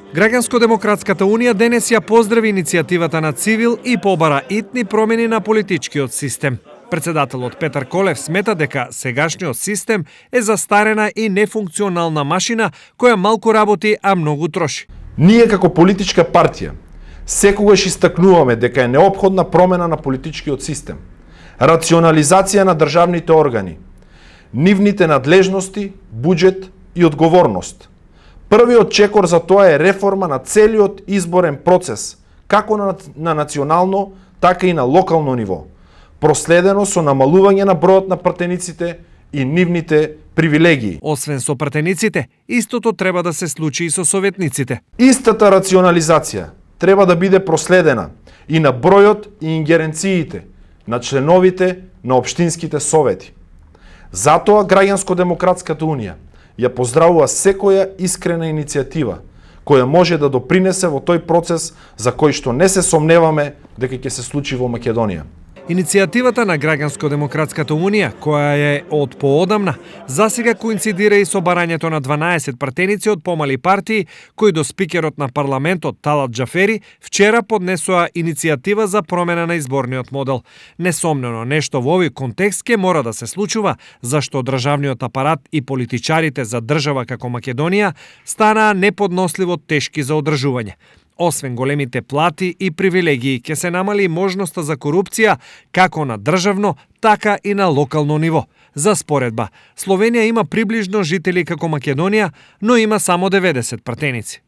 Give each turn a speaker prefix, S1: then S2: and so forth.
S1: Граѓанско-демократската унија денес ја поздрави иницијативата на Цивил и побара итни промени на политичкиот систем. Председателот Петар Колев смета дека сегашниот систем е застарена и нефункционална машина која малку работи, а многу троши.
S2: Ние како политичка партија секогаш истакнуваме дека е неопходна промена на политичкиот систем, рационализација на државните органи, нивните надлежности, буџет и одговорност. Првиот чекор за тоа е реформа на целиот изборен процес, како на национално, така и на локално ниво, проследено со намалување на бројот на пратениците и нивните привилегии.
S1: Освен со пратениците, истото треба да се случи и со советниците.
S2: Истата рационализација треба да биде проследена и на бројот и ингеренциите на членовите на општинските совети. Затоа Граѓанско-демократската унија ја поздравува секоја искрена иницијатива која може да допринесе во тој процес за кој што не се сомневаме дека ќе се случи во Македонија.
S1: Иницијативата на Граѓанско-демократската унија, која е од поодамна, засега коинцидира и со барањето на 12 пратеници од помали партии, кои до спикерот на парламентот Талат Џафери вчера поднесоа иницијатива за промена на изборниот модел. Несомнено, нешто во овој контекст ќе мора да се случува, зашто државниот апарат и политичарите за држава како Македонија станаа неподносливо тешки за одржување. Освен големите плати и привилегии, ќе се намали можноста за корупција како на државно, така и на локално ниво. За споредба, Словенија има приближно жители како Македонија, но има само 90 пратеници.